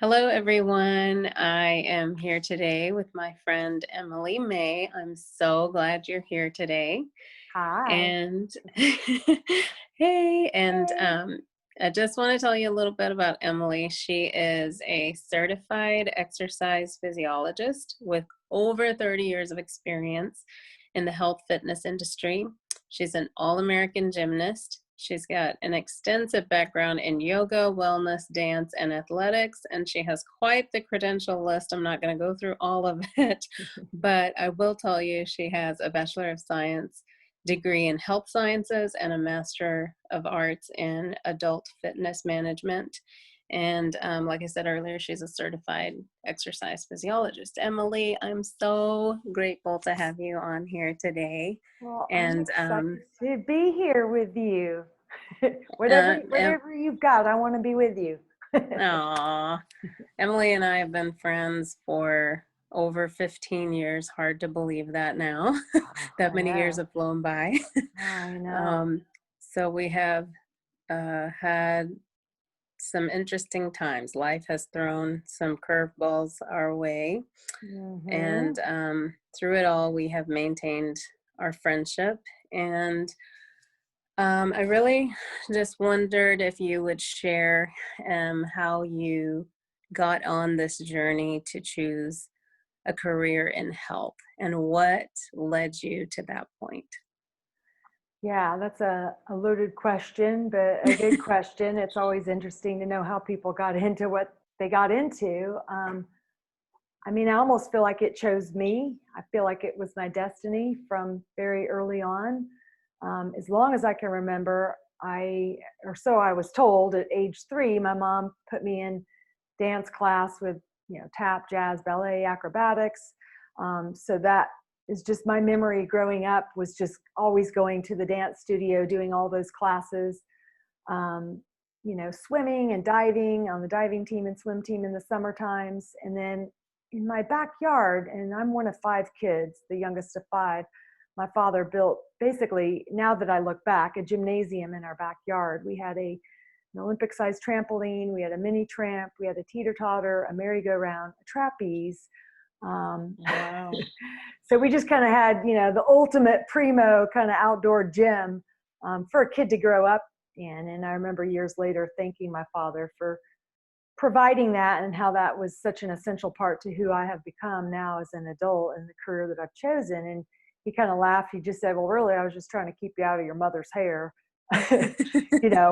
Hello, everyone. I am here today with my friend Emily May. I'm so glad you're here today. Hi. And hey, and Hey. I just want to tell you a little bit about Emily. She is a certified exercise physiologist with over 30 years of experience in the health fitness industry. She's an all American gymnast. She's got an extensive background in yoga, wellness, dance, and athletics, and she has quite the credential list. I'm not going to go through all of it, but I will tell you she has a Bachelor of Science degree in health sciences and a Master of Arts in adult fitness management. And like I said earlier, she's a certified exercise physiologist. Emily, I'm so grateful to have you on here today. Well, I'm And excited to be here with you. whatever uh, em- whatever you've got, I want to be with you. aw, Emily and I have been friends for over 15 years. Hard to believe that now. Oh, That I many years know. have flown by. I know. um, so we have had some interesting times. Life has thrown some curveballs our way, Mm-hmm. and through it all, we have maintained our friendship. And I really just wondered if you would share how you got on this journey to choose a career in health and what led you to that point. Yeah, that's a loaded question, but a good question. It's always interesting to know how people got into what they got into. I mean, I almost feel like it chose me. I feel like it was my destiny from very early on. As long as I can remember, or so I was told at age 3, my mom put me in dance class with, tap, jazz, ballet, acrobatics. So that is just my memory growing up, was just always going to the dance studio, doing all those classes. Um, Swimming and diving on the diving team and swim team in the summer times. And then in my backyard, and I'm one of 5 kids, the youngest of 5, my father built, basically, now that I look back, a gymnasium in our backyard. We had an Olympic sized trampoline, we had a mini tramp, we had a teeter totter, a merry-go-round, a trapeze. Um, Wow. so we just kind of had, the ultimate primo kind of outdoor gym for a kid to grow up in. And I remember years later thanking my father for providing that, and how that was such an essential part to who I have become now as an adult and the career that I've chosen. And he kind of laughed. He just said, "Well, really, I was just trying to keep you out of your mother's hair."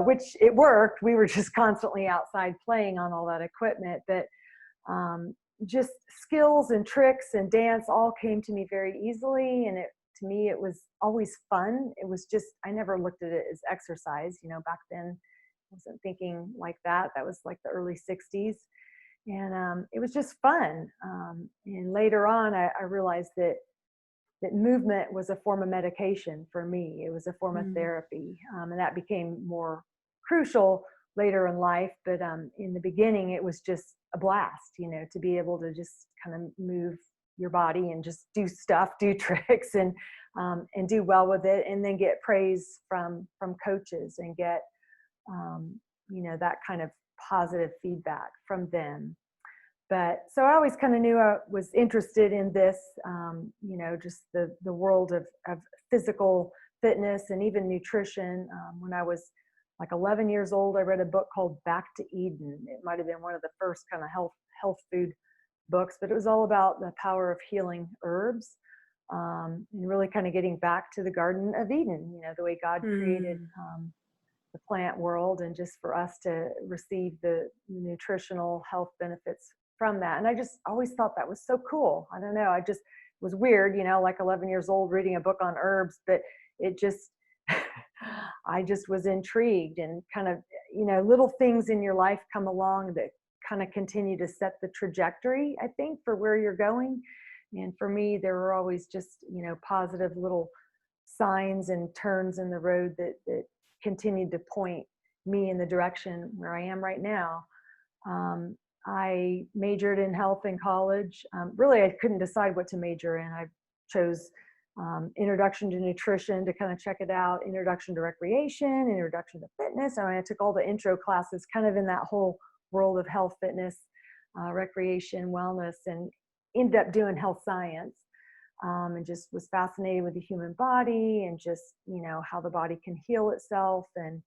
Which it worked. We were just constantly outside playing on all that equipment. But um, just skills and tricks and dance all came to me very easily. And to me, it was always fun. It was just, I never looked at it as exercise. Back then, I wasn't thinking like that. That was like the early 60s. And it was just fun. And later on, I realized that movement was a form of medication for me. It was a form of Mm. therapy. And that became more crucial later in life. But in the beginning, it was just a blast, to be able to just kind of move your body and just do stuff, do tricks, and do well with it, and then get praise from coaches, and get that kind of positive feedback from them. But so I always kind of knew I was interested in this, just the world of physical fitness and even nutrition. When I was like 11 years old, I read a book called Back to Eden. It might have been one of the first kind of health food books, but it was all about the power of healing herbs, and really kind of getting back to the Garden of Eden, the way God created Mm. the plant world, and just for us to receive the nutritional health benefits from that. And I just always thought that was so cool. I don't know. I just was weird, like 11 years old reading a book on herbs, but it just, I just was intrigued. And kind of, little things in your life come along that kind of continue to set the trajectory, I think, for where you're going. And for me, there were always just, positive little signs and turns in the road that continued to point me in the direction where I am right now. I majored in health in college. Really, I couldn't decide what to major in. I chose introduction to nutrition to kind of check it out, introduction to recreation, introduction to fitness. I took all the intro classes kind of in that whole world of health fitness. recreation, wellness, and ended up doing health science. And just was fascinated with the human body and just, how the body can heal itself, and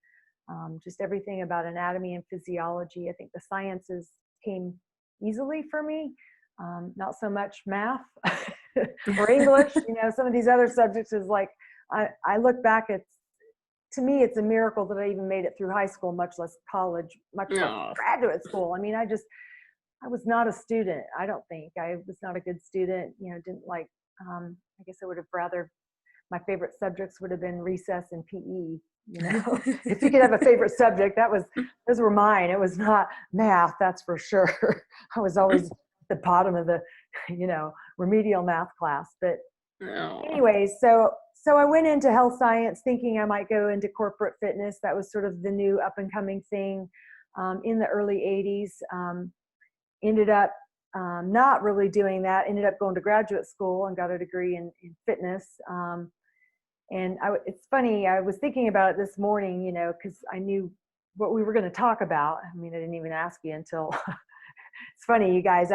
just everything about anatomy and physiology. I think the sciences came easily for me, not so much math or English. Some of these other subjects is like, I look back, to me, it's a miracle that I even made it through high school, much less college, much less No. graduate school. I mean, I was not a student. I don't think I was not a good student. Didn't like, I guess I would have rather, my favorite subjects would have been recess and PE. If you could have a favorite subject, those were mine. It was not math, that's for sure. I was always at the bottom of the, remedial math class. But No. anyways, so I went into health science thinking I might go into corporate fitness. That was sort of the new up and coming thing in the early 80s. Ended up not really doing that. Ended up going to graduate school and got a degree in fitness. And it's funny, I was thinking about it this morning, because I knew what we were going to talk about. I mean, I didn't even ask you until it's funny, you guys.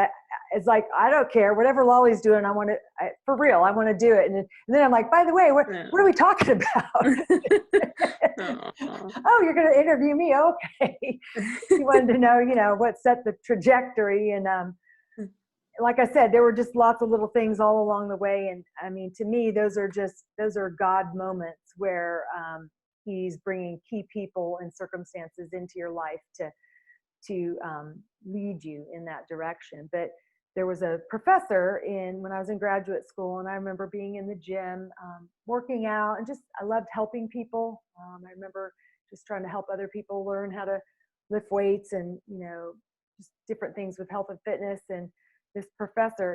It's like, I don't care, whatever Lali's doing, for real, I want to do it. And then I'm like, by the way, what are we talking about? Oh, you're going to interview me? Okay. You wanted to know, what set the trajectory. And like I said, there were just lots of little things all along the way. And I mean, to me, those are God moments where he's bringing key people and circumstances into your life to lead you in that direction. But there was a professor when I was in graduate school, and I remember being in the gym, working out, and I loved helping people. I remember just trying to help other people learn how to lift weights and, just different things with health and fitness. And this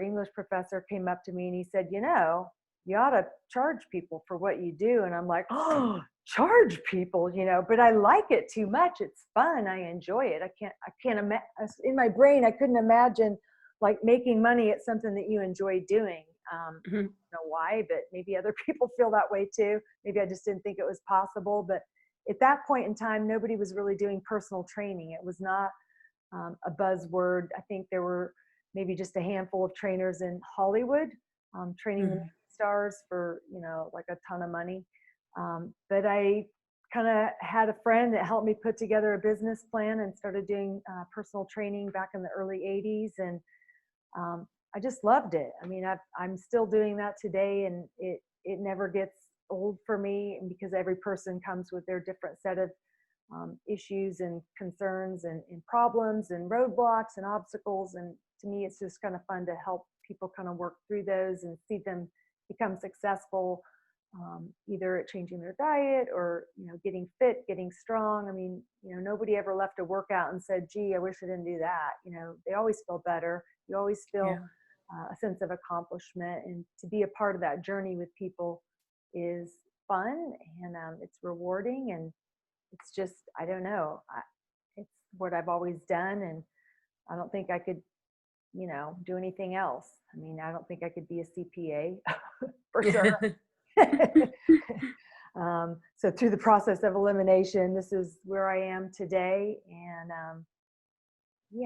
English professor, came up to me and he said, you ought to charge people for what you do. And I'm like, oh, charge people, but I like it too much. It's fun. I enjoy it. I can't imagine, in my brain, I couldn't imagine like making money at something that you enjoy doing. I don't know why, but maybe other people feel that way too. Maybe I just didn't think it was possible. But at that point in time, nobody was really doing personal training. It was not a buzzword. I think there were maybe just a handful of trainers in Hollywood training the stars for, like a ton of money. But I kind of had a friend that helped me put together a business plan and started doing personal training back in the early 80s. And I just loved it. I mean, I'm still doing that today, and it never gets old for me, because every person comes with their different set of issues and concerns and problems and roadblocks and obstacles. And to me, it's just kind of fun to help people kind of work through those and see them become successful, either at changing their diet or, getting fit, getting strong. I mean, nobody ever left a workout and said, gee, I wish I didn't do that. They always feel better. You always feel a sense of accomplishment, and to be a part of that journey with people is fun, and it's rewarding, and it's just, I don't know, it's what I've always done, and I don't think I could, do anything else. I mean, I don't think I could be a CPA for sure. So through the process of elimination, this is where I am today. And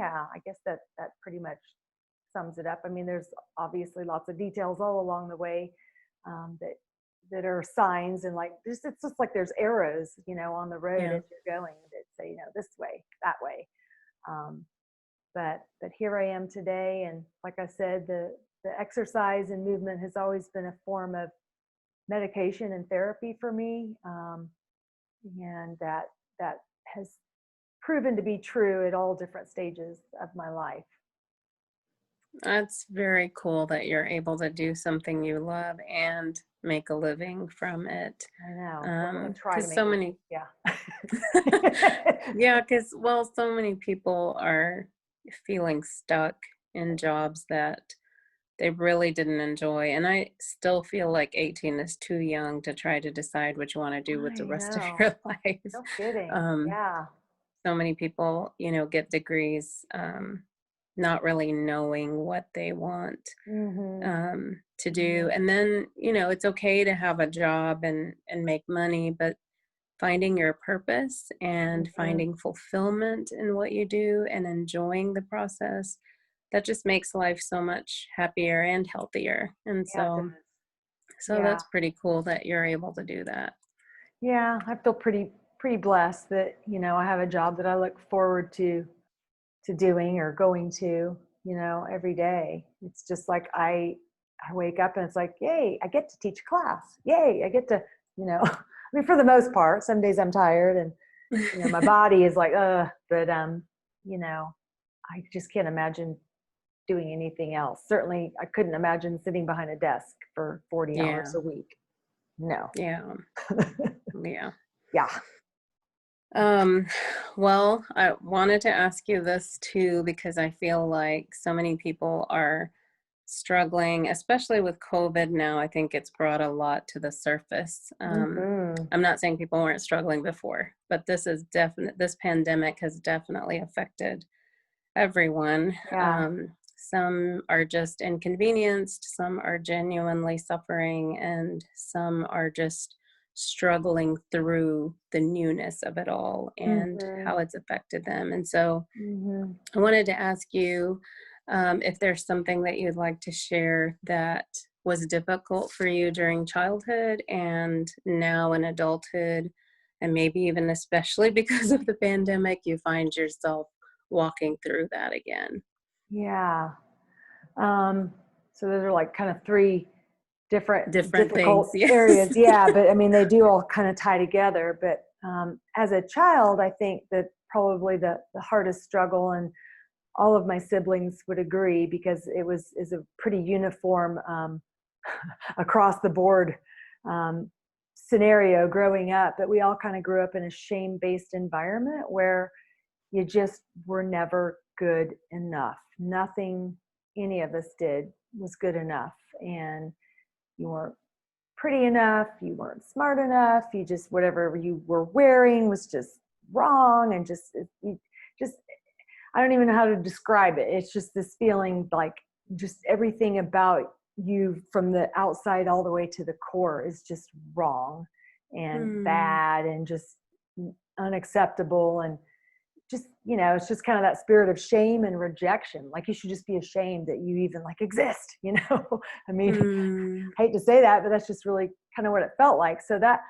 I guess that pretty much sums it up. I mean, there's obviously lots of details all along the way that are signs, and like it's just like there's arrows, on the road as you're going that say, this way, that way. But here I am today, and like I said, the exercise and movement has always been a form of medication and therapy for me, and that has proven to be true at all different stages of my life. That's very cool that you're able to do something you love and make a living from it. I know. I'm gonna try to make so many, yeah. because so many people are feeling stuck in jobs that they really didn't enjoy. And I still feel like 18 is too young to try to decide what you want to do with the rest of your life. No kidding. Yeah. So many people, get degrees, not really knowing what they want to do. And then, it's okay to have a job and make money, but finding your purpose and finding fulfillment in what you do and enjoying the process, that just makes life so much happier and healthier. And Yeah, it so does. Yeah. that's pretty cool that you're able to do that. Yeah, I feel pretty blessed that, I have a job that I look forward to doing or going to, every day. It's just like I wake up and it's like, yay, I get to teach class. Yay, I get to, I mean, for the most part, some days I'm tired and, my body is like, but you know, I just can't imagine doing anything else. Certainly I couldn't imagine sitting behind a desk for 40 hours Yeah. a week. No. Yeah. Yeah. Yeah. Um, well, I wanted to ask you this too, because I feel like so many people are struggling, especially with COVID now. I think it's brought a lot to the surface. Hmm. I'm not saying people weren't struggling before, but this pandemic has definitely affected everyone. Yeah. Some are just inconvenienced, some are genuinely suffering, and some are just struggling through the newness of it all and Hmm. how it's affected them. And so Hmm. I wanted to ask you if there's something that you'd like to share that was difficult for you during childhood and now in adulthood, and maybe even especially because of the pandemic, you find yourself walking through that again. Yeah. Um, so those are like kind of three different Different things, difficult yes. areas. Yeah, but I mean, they do all kind of tie together. But as a child, I think that probably the hardest struggle, and all of my siblings would agree because is a pretty uniform across the board um, scenario growing up. But we all kind of grew up in a shame based environment where you just were never good enough. Nothing any of us did was good enough. And you weren't pretty enough, you weren't smart enough, you just, whatever you were wearing was just wrong. And you just, I don't even know how to describe it. It's just this feeling like just everything about you from the outside all the way to the core is just wrong and Hmm. bad and just unacceptable. And just, it's just kind of that spirit of shame and rejection. Like you should just be ashamed that you even like exist. I mean, Hmm. I hate to say that, but that's just really kind of what it felt like. So that,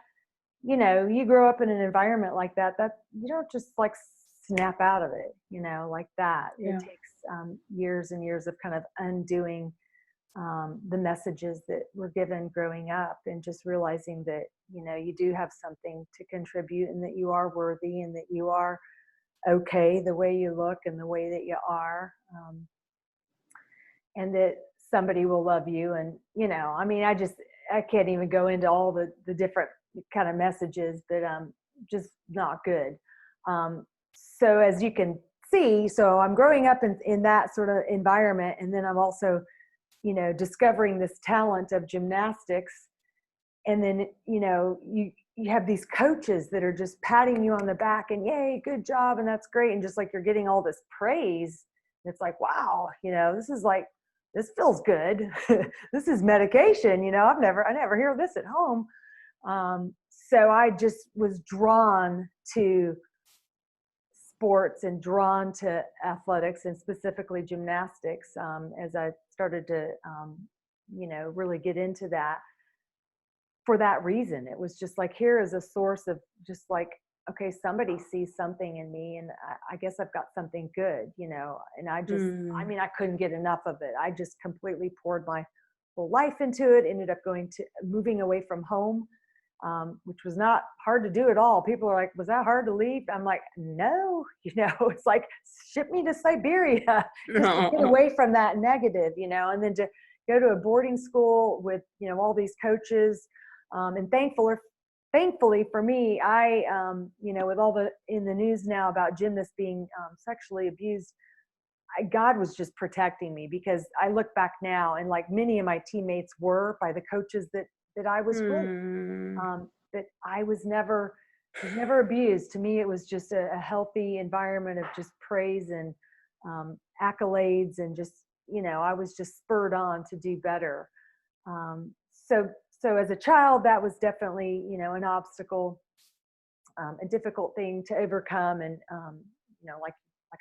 you grow up in an environment like that you don't just like snap out of it, like that. It Yeah. takes years and years of kind of undoing the messages that were given growing up and just realizing that, you do have something to contribute and that you are worthy and that you are okay the way you look and the way that you are, and that somebody will love you. And I mean, I can't even go into all the different kind of messages, but just not good. So as you can see, so I'm growing up in that sort of environment, and then I'm also discovering this talent of gymnastics. And then you have these coaches that are just patting you on the back and yay, good job, and that's great, and just like you're getting all this praise. It's like, wow, this feels good. This is medication. I never hear this at home. So I just was drawn to sports and drawn to athletics, and specifically gymnastics, as I started to really get into that for that reason. It was just like, here is a source of just like, okay, somebody sees something in me, and I guess I've got something good, and I Hmm. mean, I couldn't get enough of it. I just completely poured my whole life into it, ended up moving away from home, which was not hard to do at all. People are like, was that hard to leave? I'm like, no, it's like, ship me to Siberia just to get Oh. away from that negative, and then to go to a boarding school with, all these coaches. And thankfully for me, with all the in the news now about gymnasts being sexually abused, God was just protecting me, because I look back now and like many of my teammates were by the coaches that I was with, Hmm. that I was never abused. To me, it was just a healthy environment of just praise and accolades, and just, I was just spurred on to do better. So as a child, that was definitely, an obstacle, a difficult thing to overcome. And, like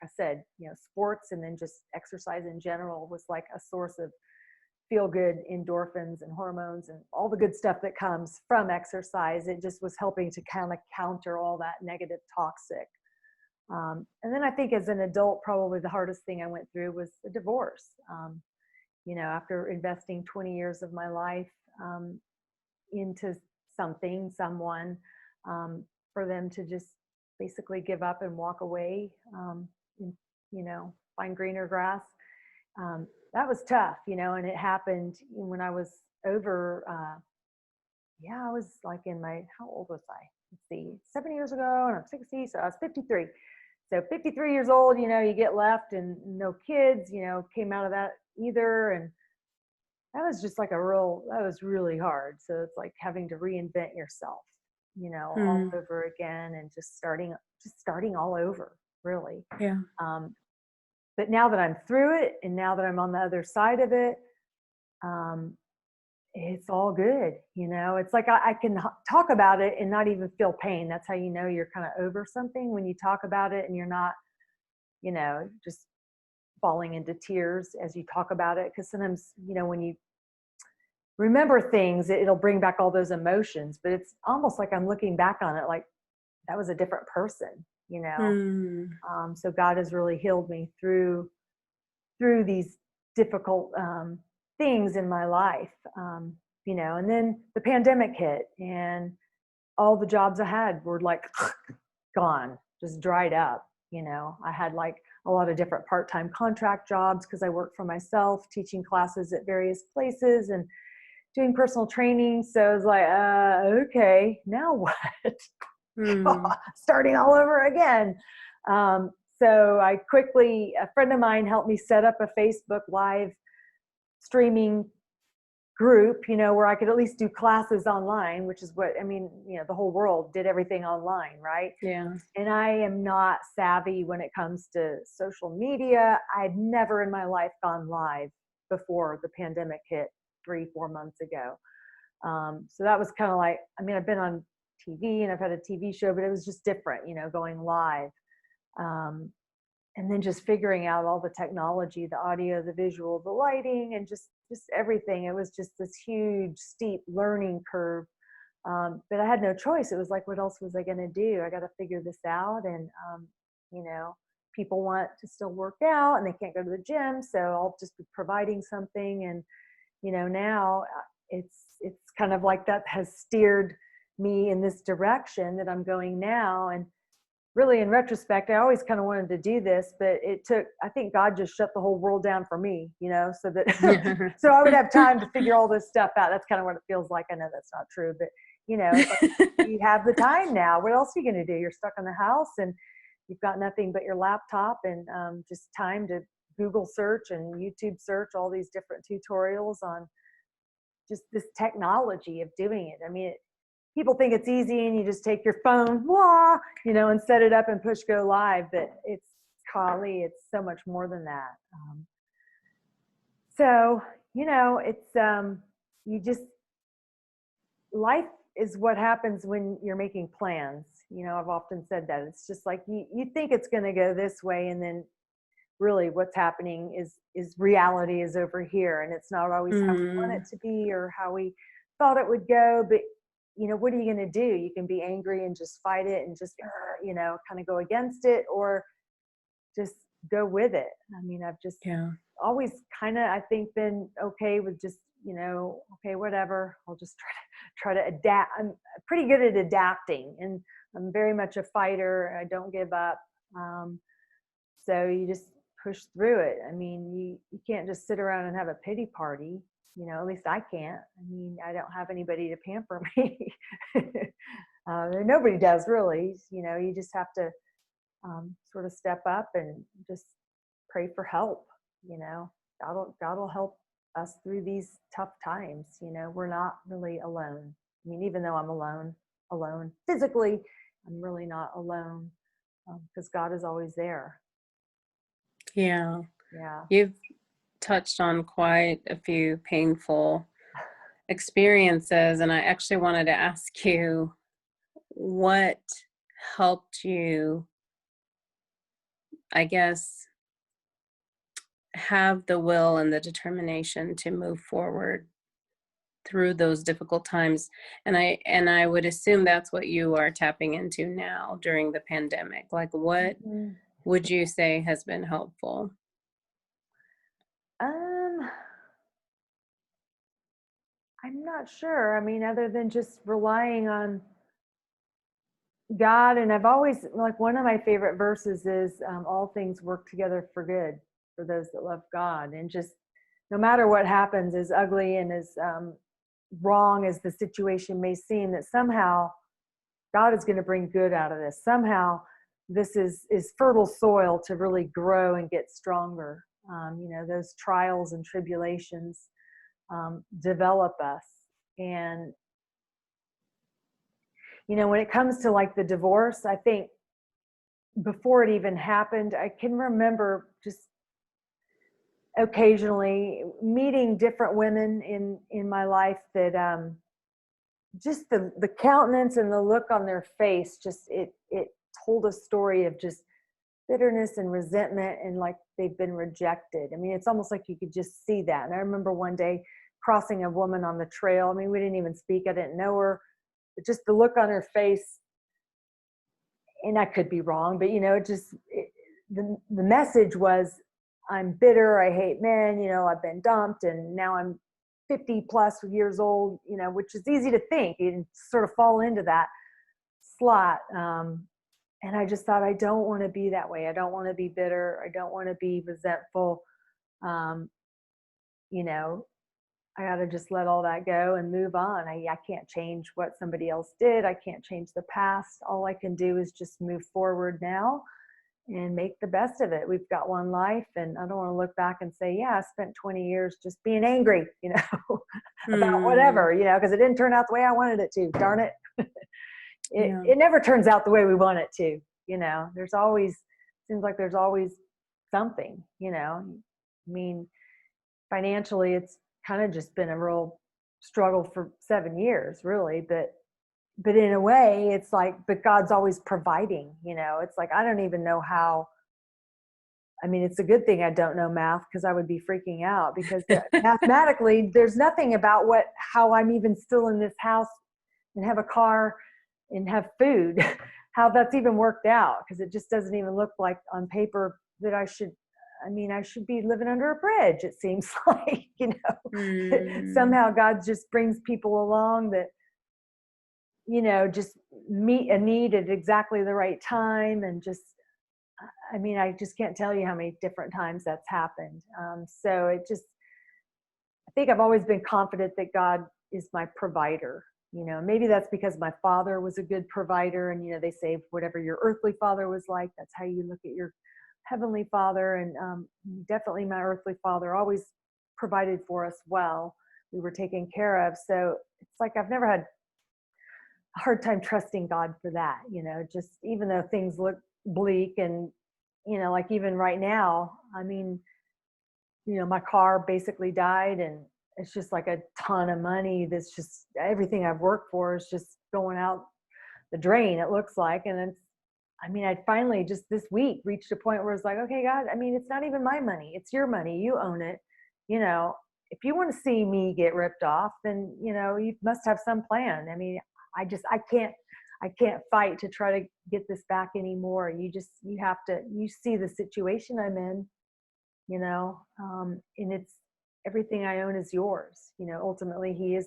I said, sports and then just exercise in general was like a source of feel good endorphins and hormones and all the good stuff that comes from exercise. It just was helping to kind of counter all that negative toxic. And then I think as an adult, probably the hardest thing I went through was a divorce. After investing 20 years of my life into someone, for them to just basically give up and walk away, and, find greener grass. That was tough, and it happened when I was over, I was like how old was I? Let's see, 7 years ago, and I'm 60, so I was 53. So 53 years old, you get left and no kids, came out of that either. And that was just that was really hard. So it's like having to reinvent yourself, all over again, and just starting all over, really. Yeah. But now that I'm through it, and now that I'm on the other side of it, it's all good. It's like I can talk about it and not even feel pain. That's how you're kind of over something, when you talk about it and you're not, just falling into tears as you talk about it. Because sometimes, when you remember things, it'll bring back all those emotions, but it's almost like I'm looking back on it like that was a different person, so God has really healed me through these difficult things in my life, and then the pandemic hit, and all the jobs I had were like gone, just dried up. I had like a lot of different part-time contract jobs because I worked for myself, teaching classes at various places and doing personal training. So I was like, okay, now what? Starting all over again. So I a friend of mine helped me set up a Facebook Live streaming group, where I could at least do classes online, which is what, the whole world did everything online, right? Yeah. And I am not savvy when it comes to social media. I'd never in my life gone live before the pandemic hit 3-4 months ago. So that was kind of like, I've been on TV and I've had a TV show, but it was just different, going live. And then just figuring out all the technology, the audio, the visual, the lighting, and just everything. It was just this huge, steep learning curve. But I had no choice. It was like, what else was I going to do? I got to figure this out. And, people want to still work out and they can't go to the gym. So I'll just be providing something. And, now it's kind of like that has steered me in this direction that I'm going now. And really, in retrospect, I always kind of wanted to do this, but I think God just shut the whole world down for me, so that, so I would have time to figure all this stuff out. That's kind of what it feels like. I know that's not true, but it's like, you have the time now. What else are you going to do? You're stuck in the house and you've got nothing but your laptop and just time to Google search and YouTube search all these different tutorials on just this technology of doing it. People think it's easy and you just take your phone, and set it up and push go live, but it's so much more than that. It's, life is what happens when you're making plans. I've often said that. It's just like you think it's going to go this way, and then really what's happening is reality is over here, and it's not always how we want it to be or how we thought it would go. But what are you going to do? You can be angry and just fight it and just kind of go against it, or just go with it. I've just always kind of, I think, been okay with just okay, whatever, I'll just try to adapt. I'm pretty good at adapting, and I'm very much a fighter. I don't give up. So you just push through it. You can't just sit around and have a pity party. At least I can't. I don't have anybody to pamper me. Nobody does, really. You just have to sort of step up and just pray for help. God will help us through these tough times. We're not really alone. Even though I'm alone physically, I'm really not alone, because God is always there. Yeah. Yeah. You've touched on quite a few painful experiences, and I actually wanted to ask you what helped you I guess, have the will and the determination to move forward through those difficult times. And I would assume that's what you are tapping into now during the pandemic. Like, what Mhm. would you say has been helpful? Um, I'm not sure. I mean, other than just relying on God, and I've always like one of my favorite verses is all things work together for good for those that love God, and just no matter what happens, as ugly and as wrong as the situation may seem, that somehow God is going to bring good out of this. Somehow, this is fertile soil to really grow and get stronger. Those trials and tribulations develop us, and when it comes to like the divorce, I think before it even happened, I can remember just occasionally meeting different women in my life that just the countenance and the look on their face, just it told a story of just bitterness and resentment, and like they've been rejected. I mean, it's almost like you could just see that. And I remember one day crossing a woman on the trail. I mean, we didn't even speak, I didn't know her, but just the look on her face, and I could be wrong, but the message was, I'm bitter, I hate men, I've been dumped, and now I'm 50 plus years old, which is easy to think. You sort of fall into that slot. And I just thought, I don't want to be that way. I don't want to be bitter. I don't want to be resentful. Um, you know, I got to just let all that go and move on. I can't change what somebody else did. I can't change the past. All I can do is just move forward now and make the best of it. We've got one life, and I don't want to look back and say, yeah, I spent 20 years just being angry, about Hmm. whatever, because it didn't turn out the way I wanted it to. Darn it. it Yeah. it never turns out the way we want it to. There's always, seems like there's always something. I mean, financially, it's kind of just been a real struggle for 7 years, really. But in a way, it's like, but God's always providing. It's like, I don't even know how. I mean, it's a good thing I don't know math, because I would be freaking out, because mathematically, there's nothing about how I'm even still in this house and have a car and have food, how that's even worked out, because it just doesn't even look like on paper that I should be living under a bridge, it seems like. Hmm. Somehow God just brings people along that, just meet a need at exactly the right time. And just, I mean, I just can't tell you how many different times that's happened. So I think I've always been confident that God is my provider. Maybe that's because my father was a good provider, and they say whatever your earthly father was like, that's how you look at your heavenly father. And definitely my earthly father always provided for us well. We were taken care of. So it's like I've never had a hard time trusting God for that. Just even though things look bleak, and like even right now, I mean, my car basically died, and it's just like a ton of money that's just, everything I've worked for is just going out the drain, it looks like. And I mean, I finally just this week reached a point where it's like, okay, God, I mean, it's not even my money, it's your money, you own it. you know if you want to see me get ripped off, then you must have some plan. I mean, I can't fight to try to get this back anymore. You have to, you see the situation I'm in, and it's, everything I own is yours. Ultimately, he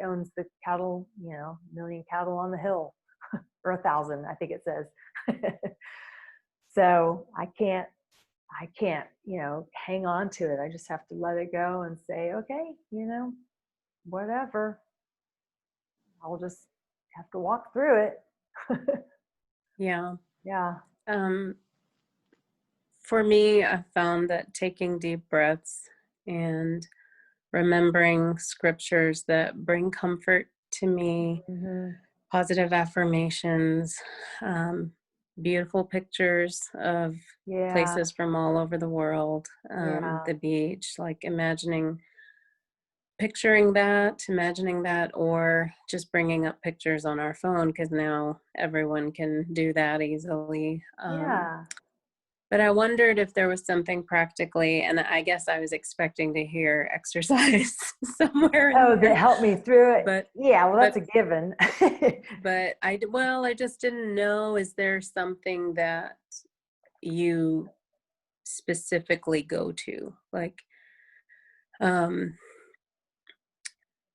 owns the cattle, million cattle on the hill, or 1,000, I think it says. So I can't hang on to it. I just have to let it go and say, okay, whatever, I'll just have to walk through it. Yeah. Yeah. Um, for me, I found that taking deep breaths and remembering scriptures that bring comfort to me, Hmm. positive affirmations, um, beautiful pictures of Yeah. places from all over the world, Yeah. the beach, like imagining that, or just bringing up pictures on our phone, because now everyone can do that easily. Yeah. But I wondered if there was something practically, and I guess I was expecting to hear exercise somewhere in Oh, that there, helped me through it. but Yeah, well, that's but a given. I just didn't know, is there something that you specifically go to? Like, um,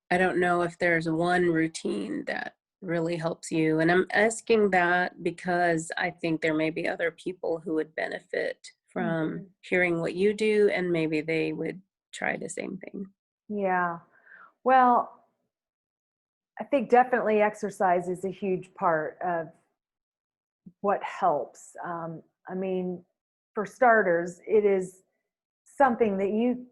I don't know if there's one routine that really helps you. And I'm asking that because I think there may be other people who would benefit from Mhm. hearing what you do, and maybe they would try the same thing. Yeah. Well, I think definitely exercise is a huge part of what helps. I mean, for starters, it is something that you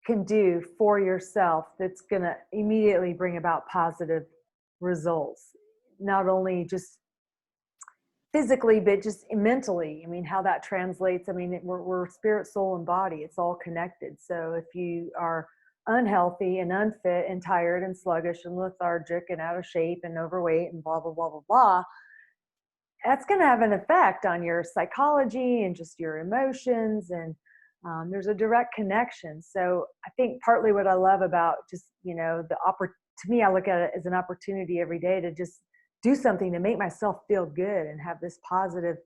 can do for yourself that's going to immediately bring about positive results, not only just physically, but just mentally. I mean, how that translates. I mean, we're spirit, soul, and body. It's all connected. So if you are unhealthy and unfit and tired and sluggish and lethargic and out of shape and overweight and blah, blah, blah, blah, blah, that's going to have an effect on your psychology and just your emotions. And there's a direct connection. So I think partly what I love about just, to me, I look at it as an opportunity every day to just do something to make myself feel good and have this positive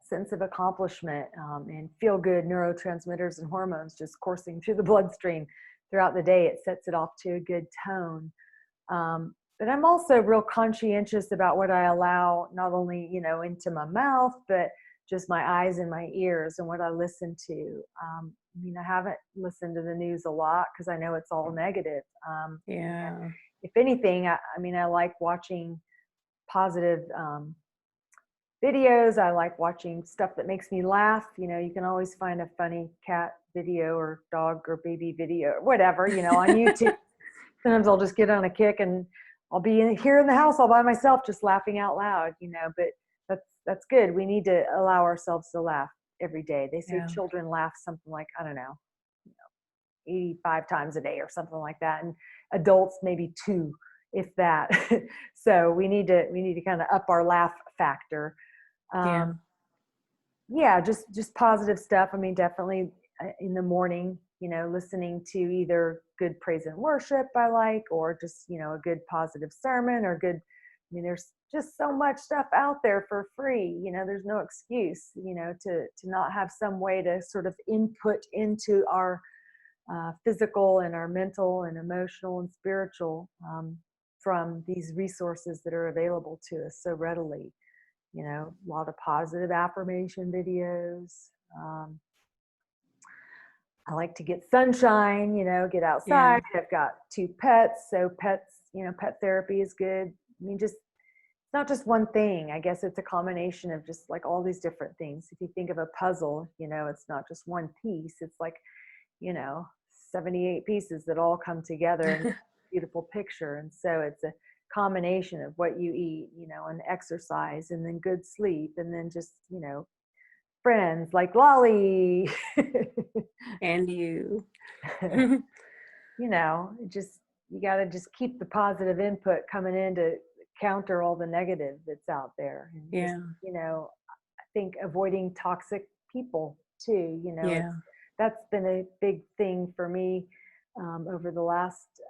sense of accomplishment, and feel good neurotransmitters and hormones just coursing through the bloodstream throughout the day. It sets it off to a good tone. But I'm also real conscientious about what I allow, not only, into my mouth, but just my eyes and my ears and what I listen to. I haven't listened to the news a lot because I know it's all negative. And Yeah. if anything, I like watching positive videos. I like watching stuff that makes me laugh. You can always find a funny cat video or dog or baby video or whatever, on YouTube. Sometimes I'll just get on a kick and I'll be here in the house all by myself, just laughing out loud, but that's good. We need to allow ourselves to laugh every day. They say Yeah. children laugh something like, I don't know, 85 times a day or something like that. And adults, maybe two, if that. So we need to kind of up our laugh factor. Yeah. Yeah, just positive stuff. I mean, definitely in the morning, listening to either good praise and worship I like, or just, a good positive sermon or good, there's just so much stuff out there for free. There's no excuse, to not have some way to sort of input into our physical and our mental and emotional and spiritual, from these resources that are available to us so readily. A lot of positive affirmation videos. I like to get sunshine, get Yeah. outside. I've got two pets, so pets, pet therapy is good. Just it's not just one thing. I guess it's a combination of just like all these different things. If you think of a puzzle, it's not just one piece. It's like, you know, 78 pieces that all come together and beautiful picture. And so it's a combination of what you eat, and exercise, and then good sleep, and then just, friends like Lali. And you. Just you got to just keep the positive input coming in to counter all the negative that's out there. And just, Yeah. I think avoiding toxic people too, Yeah. that's been a big thing for me, over the last,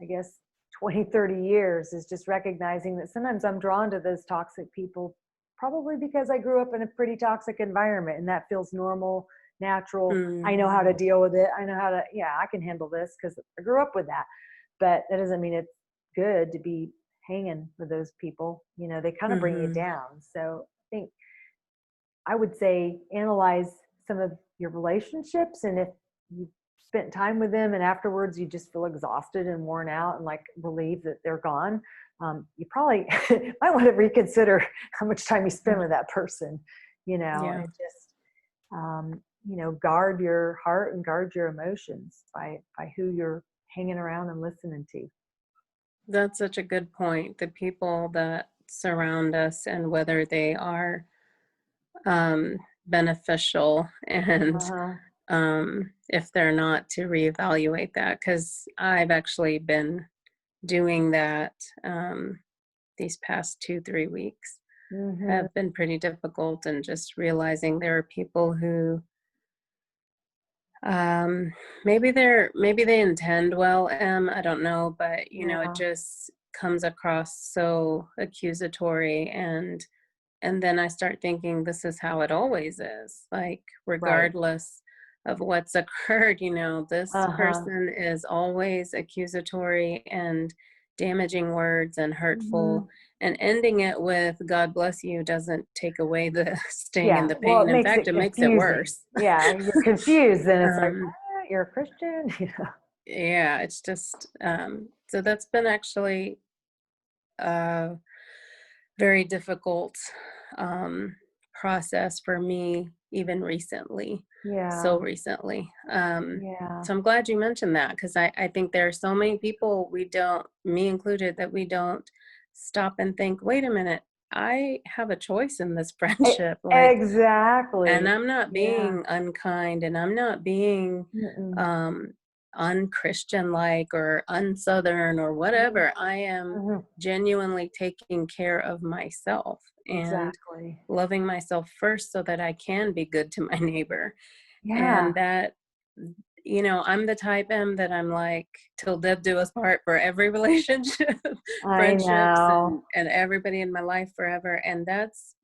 I guess, 20, 30 years, is just recognizing that sometimes I'm drawn to those toxic people, probably because I grew up in a pretty toxic environment and that feels normal, natural. I know how to Mm. deal with it. I know how to, yeah, I can handle this because I grew up with that. But that doesn't mean it's good to be hanging with those people. They kind of bring you Mhm. down. So I think I would say analyze some of your relationships, and if you spent time with them and afterwards you just feel exhausted and worn out and like relieved that they're gone, you probably might want to reconsider how much time you spend Yeah. with that person, Yeah. and just, guard your heart and guard your emotions by who you're hanging around and listening to. That's such a good point. The people that surround us, and whether they are beneficial, and Uh-huh. if they're not, to reevaluate that, because I've actually been doing that these past 2, 3 weeks. Mm-hmm. have been pretty difficult, and just realizing there are people who um maybe they intend well, I don't know, but it Yeah. just comes across so accusatory, and then I start thinking this is how it always is. Like, Right. regardless of what's occurred, this Uh-huh. person is always accusatory and damaging words and Mm-hmm. hurtful, and ending it with God bless you doesn't take away the sting and Yeah. the Well, pain. it In makes fact, it it makes it confusing. worse. Yeah. You're confused. Then it's like, um, what? You're a Christian? yeah, it's just so that's been actually uh very difficult um, process for me, even recently, so Yeah. recently. Yeah. So I'm glad you mentioned that, because I think there are so many people, we don't, me included, that we don't stop and think, wait a minute, I have a choice in this friendship. Like, and Exactly. I'm not Yeah. being unkind, and I'm not being Mm-mm. um, unchristian like or unsouthern or Mhm. whatever. I am Mhm. genuinely taking care of myself and Exactly. loving myself first so that I can be good to my neighbor. Yeah. And that, I'm the type that I'm like, till death do us part for every relationship, I friendships, know. and everybody in my life forever. And that's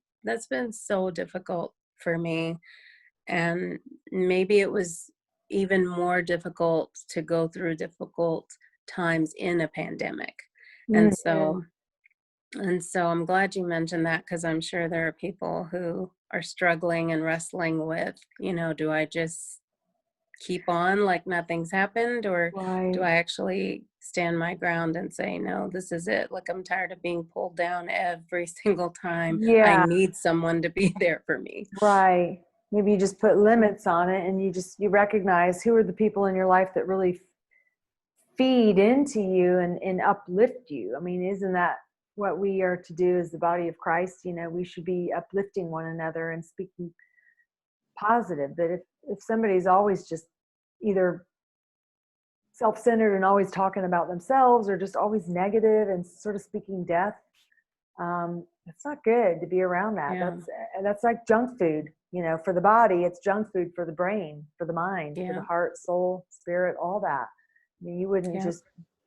been so difficult for me. And maybe it was even more difficult to go through difficult times in a pandemic. And Mhm. so and so I'm glad you mentioned that, because I'm sure there are people who are struggling and wrestling with, do I just keep on like nothing's happened, or do Right. I actually stand my ground and say, no, this is it? Like, I'm tired of being pulled down every single time. I Yeah. need someone to be there for me. Right. Maybe you just put limits on it, and you recognize who are the people in your life that really feed into you and uplift you. I mean, isn't that what we are to do as the body of Christ? We should be uplifting one another and speaking positive. But if somebody's always just either self-centered and always talking about themselves, or just always negative and sort of speaking death, it's not good to be around that. Yeah. That's like junk food, for the body. It's junk food for the brain, for the mind, for the Yeah. heart, soul, spirit, all that. I mean, you wouldn't Yeah. just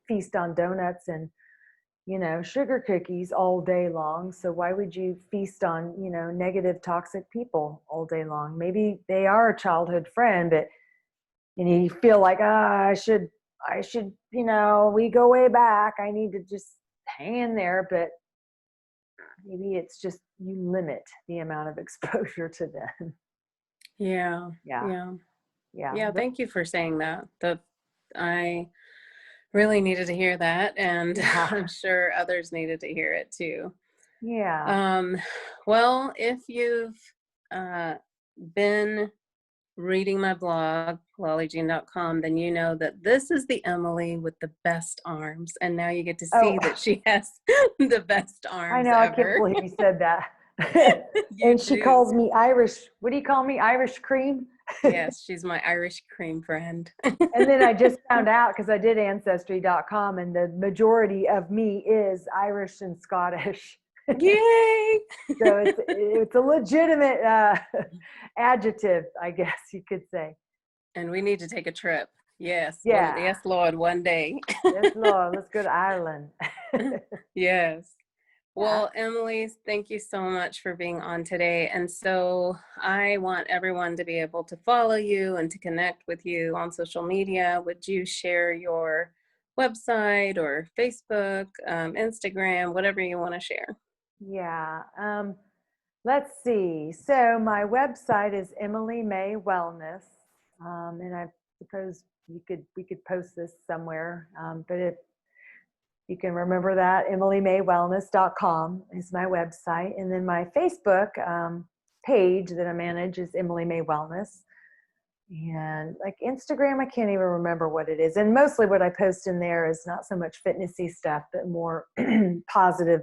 feast on donuts and sugar cookies all day long. So why would you feast on negative, toxic people all day long? Maybe they are a childhood friend, but you feel like, I should, we go way back. I need to just hang in there. But maybe it's just you limit the amount of exposure to them. Yeah. Yeah. Yeah. Yeah. Yeah. Thank you for saying that. I really needed to hear that, and Yeah. I'm sure others needed to hear it too. Yeah. Um, well, if you've uh, been reading my blog, lalijean.com, then you know that this is the Emily with the best arms. And now you get to Oh, see that she has the best I arms know. I can't ever. believe you said that. You And she do. calls me Irish. What do you call me? Irish cream? Yes, she's my Irish cream friend. And then I just found out, because I did ancestry.com, and the majority of me is Irish and Scottish. Yay! So it's a legitimate adjective, I guess you could say. And we need to take a trip. Yeah. Yes, Lord, one day. Yes, Lord. Let's go to Ireland. Yes. Yeah. Well, Emily, thank you so much for being on today. And so I want everyone to be able to follow you and to connect with you on social media. Would you share your website or Facebook, Instagram, whatever you want to share? Yeah. Let's see. So my website is Emily May Wellness, and I suppose we could post this somewhere. But if you can remember that, emilymaywellness.com is my website, and then my Facebook page that I manage is Emily May Wellness. And like Instagram, I can't even remember what it is. And mostly what I post in there is not so much fitnessy stuff, but more positive.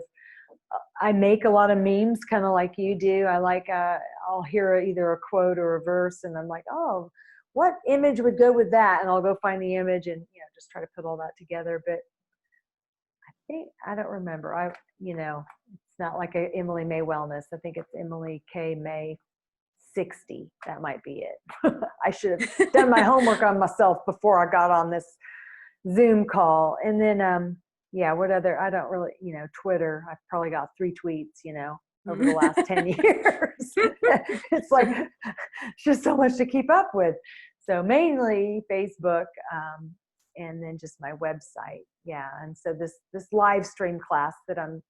I make a lot of memes, kind of like you do. I'll hear either a quote or a verse, and I'm like, oh, what image would go with that? And I'll go find the image and just try to put all that together. But I don't remember. It's not like a Emily May Wellness. I think it's Emily K May 60. That might be it. I should have done my homework on myself before I got on this Zoom call. And then, yeah, what other, I don't really, Twitter, I've probably got 3 tweets, over the last 10 years. It's like, it's just so much to keep up with. So mainly Facebook, and then just my website. Yeah. And so this live stream class that I'm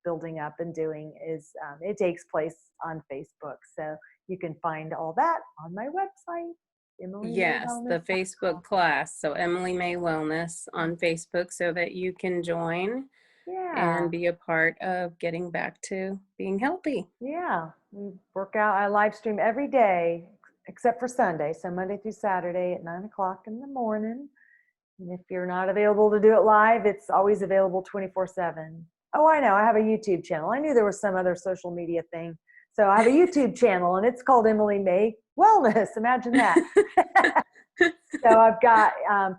building up and doing is, it takes place on Facebook. So you can find all that on my website, Yes, the emilymaywellness.com. Facebook class. So Emily May Wellness on Facebook so that you can join Yeah. and be a part of getting back to being healthy. Yeah. We work out. I live stream every day except for Sunday. So Monday through Saturday at 9 o'clock in the morning. And if you're not available to do it live, it's always available 24/7. Oh, I know. I have a YouTube channel. I knew there was some other social media thing. So I have a YouTube channel and it's called Emily May Wellness. Imagine that. So I've got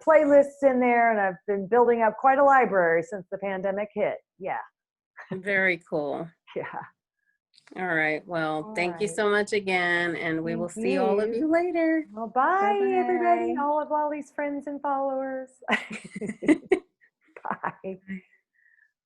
playlists in there and I've been building up quite a library since the pandemic hit. Yeah. Very cool. Yeah. All right. Well, All thank you right. so much again, and we will Thank see all of you. you later. Well, bye, everybody. Bye-bye. All of Lali's friends and followers. Bye.